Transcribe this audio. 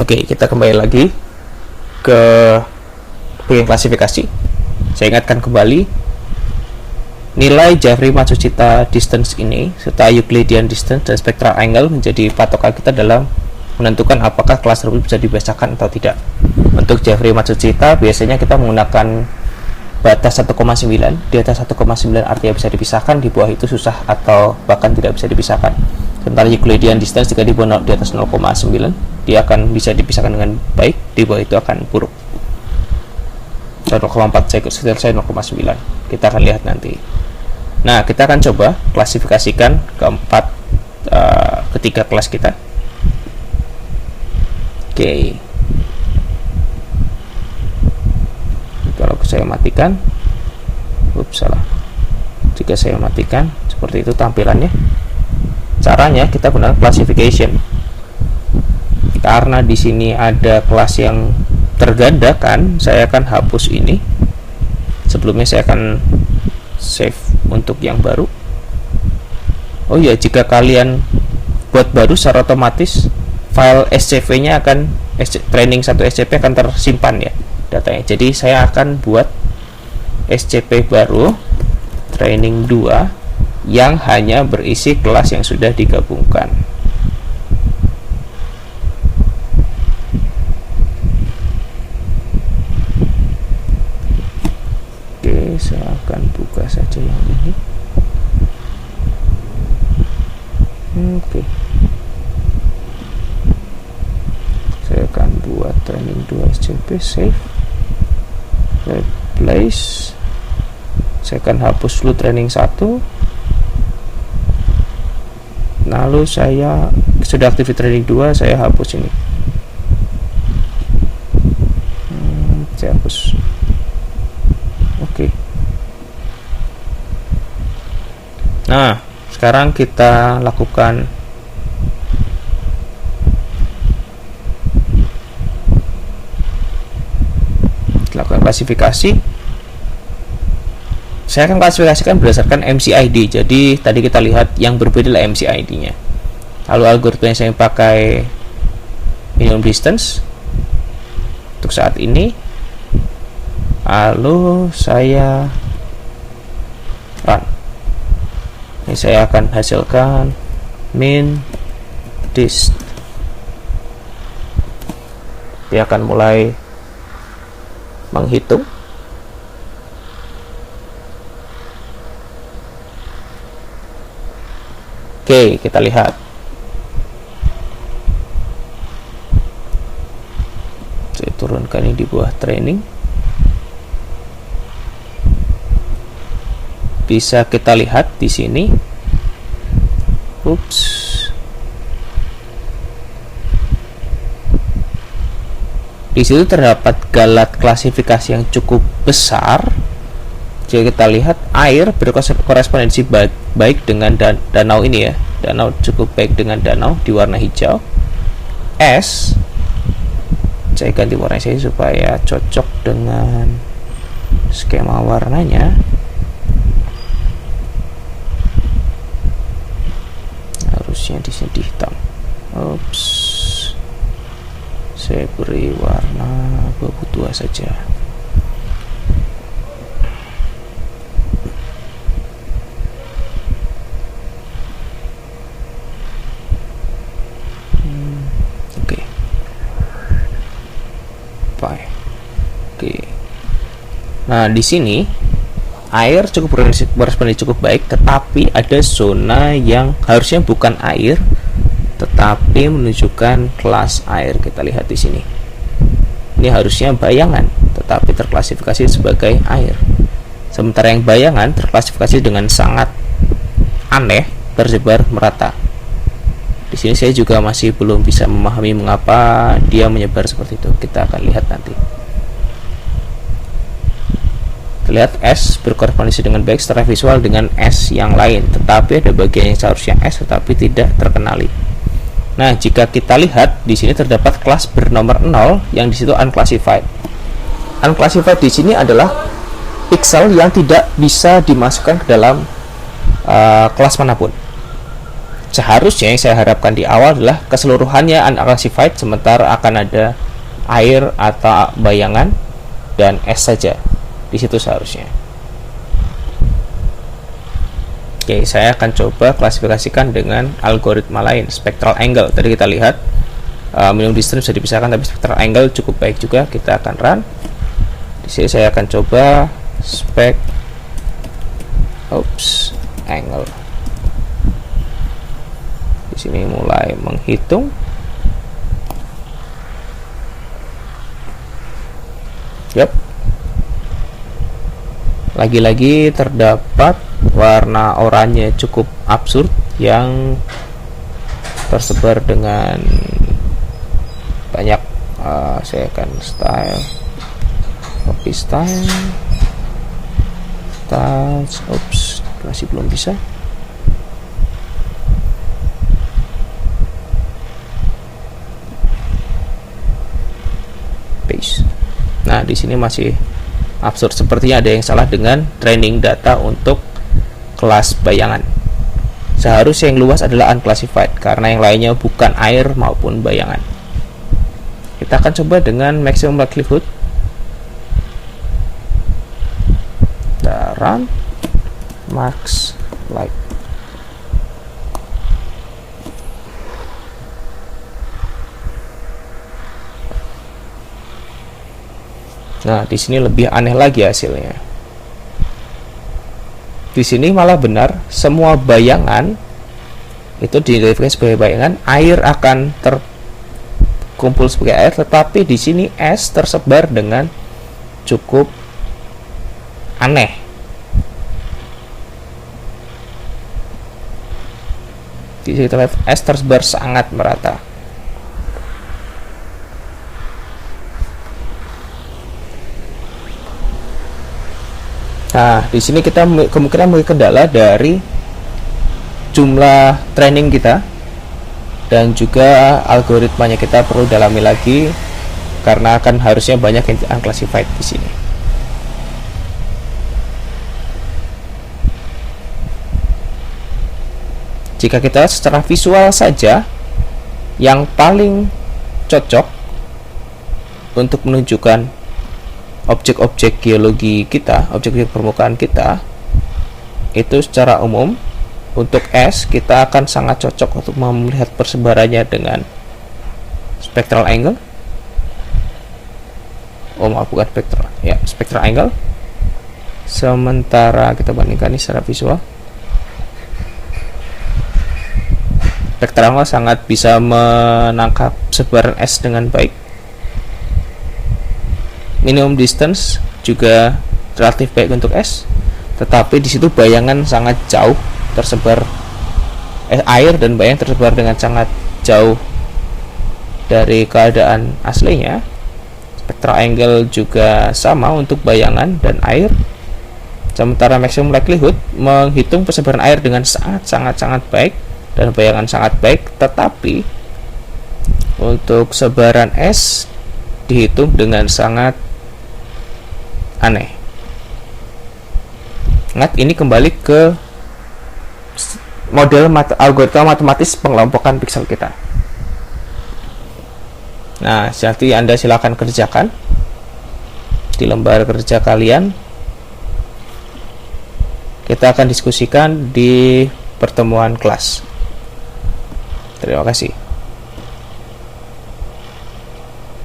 Oke, kita kembali lagi ke bagian klasifikasi. Saya ingatkan kembali, nilai Jeffrey Matsushita distance ini serta Euclidean distance dan spectral angle menjadi patokan kita dalam menentukan apakah kelas tersebut bisa dibiasakan atau tidak. Untuk Jeffrey Matsushita biasanya kita menggunakan batas 1,9. Di atas 1,9 artinya bisa dipisahkan, di bawah itu susah atau bahkan tidak bisa dipisahkan. Sementara Euclidean distance jika di atas 0,9 dia akan bisa dipisahkan dengan baik, di bawah itu akan buruk. 0,4 saya 0,9. Kita akan lihat nanti. Nah, kita akan coba klasifikasikan ketiga kelas kita. Oke. Kalau saya matikan, salah. Jika saya matikan, seperti itu tampilannya. Caranya kita gunakan classification. Karena di sini ada kelas yang tergandakan, saya akan hapus ini. Sebelumnya saya akan save untuk yang baru. Oh ya, jika kalian buat baru secara otomatis file SCP-nya akan training 1 SCP akan tersimpan ya datanya. Jadi saya akan buat SCP baru training 2 yang hanya berisi kelas yang sudah digabungkan. Oke, saya akan buka saja yang ini. Oke, saya akan buat training 2 SCP, save, replace. Saya akan hapus dulu training 1. Lalu saya sudah aktif di training 2, saya hapus ini. Saya hapus. Oke. Nah, sekarang kita lakukan klasifikasi. Saya akan klasifikasikan berdasarkan MCID. Jadi tadi kita lihat yang berbeda adalah MCID-nya. Lalu algoritma yang saya pakai minimum distance untuk saat ini. Lalu saya run. Ini saya akan hasilkan min dist. Dia akan mulai menghitung. Oke, kita lihat. Saya turunkan ini di bawah training. Bisa kita lihat di sini. Di situ terdapat galat klasifikasi yang cukup besar. Jika kita lihat, air berkorespondensi baik dengan danau ini ya. Danau cukup baik dengan danau di warna hijau. Es, saya ganti warna saya supaya cocok dengan skema warnanya. Harusnya di sini hitam. Saya beri warna abu-abu tua saja. Nah, di sini air cukup berespondensi cukup baik, tetapi ada zona yang harusnya bukan air, tetapi menunjukkan kelas air. Kita lihat di sini. Ini harusnya bayangan, tetapi terklasifikasi sebagai air. Sementara yang bayangan terklasifikasi dengan sangat aneh, tersebar merata. Di sini saya juga masih belum bisa memahami mengapa dia menyebar seperti itu. Kita akan lihat nanti. Terlihat S berkorespondensi dengan baik secara visual dengan S yang lain, tetapi ada bagian yang seharusnya S tetapi tidak terkenali. Nah, jika kita lihat di sini terdapat kelas bernomor 0 yang di situ unclassified. Unclassified di sini adalah pixel yang tidak bisa dimasukkan ke dalam kelas manapun. seharusnya yang saya harapkan di awal adalah keseluruhannya unclassified, sementara akan ada air atau bayangan dan es saja di situ seharusnya. Oke, saya akan coba klasifikasikan dengan algoritma lain, spectral angle. Tadi kita lihat minimum distance bisa dipisahkan, tapi spectral angle cukup baik juga. Kita akan run. Di sini saya akan coba angle. Di sini mulai menghitung. Lagi-lagi terdapat warna oranye cukup absurd yang tersebar dengan banyak. Saya akan copy style, masih belum bisa. Paste. Nah, di sini masih absurd, sepertinya ada yang salah dengan training data untuk kelas bayangan. Seharusnya yang luas adalah unclassified karena yang lainnya bukan air maupun bayangan. Kita akan coba dengan maximum likelihood. Kita run max like. Nah, di sini lebih aneh lagi hasilnya. Di sini malah benar, semua bayangan itu diidentifikasi sebagai bayangan, air akan terkumpul sebagai air, tetapi di sini es tersebar dengan cukup aneh. Di sini kita lihat es tersebar sangat merata. Nah, di sini kita kemungkinan memiliki kendala dari jumlah training kita dan juga algoritmanya kita perlu dalami lagi karena akan harusnya banyak yang unclassified di sini. Jika kita secara visual saja, yang paling cocok untuk menunjukkan objek-objek geologi kita, objek-objek permukaan kita, itu secara umum untuk es kita akan sangat cocok untuk melihat persebarannya dengan spectral angle. Bukan spectral, ya, spectral angle. Sementara kita bandingkan ini secara visual, spectral angle sangat bisa menangkap sebaran es dengan baik. Minimum distance juga relatif baik untuk es, tetapi di situ bayangan sangat jauh tersebar, air dan bayang tersebar dengan sangat jauh dari keadaan aslinya. Spectral angle juga sama untuk bayangan dan air. Sementara maximum likelihood menghitung persebaran air dengan sangat baik dan bayangan sangat baik, tetapi untuk sebaran es dihitung dengan sangat aneh. Ingat, ini kembali ke model algoritma matematis pengelompokan piksel kita. Nah, jadi Anda silakan kerjakan di lembar kerja kalian. Kita akan diskusikan di pertemuan kelas. Terima kasih.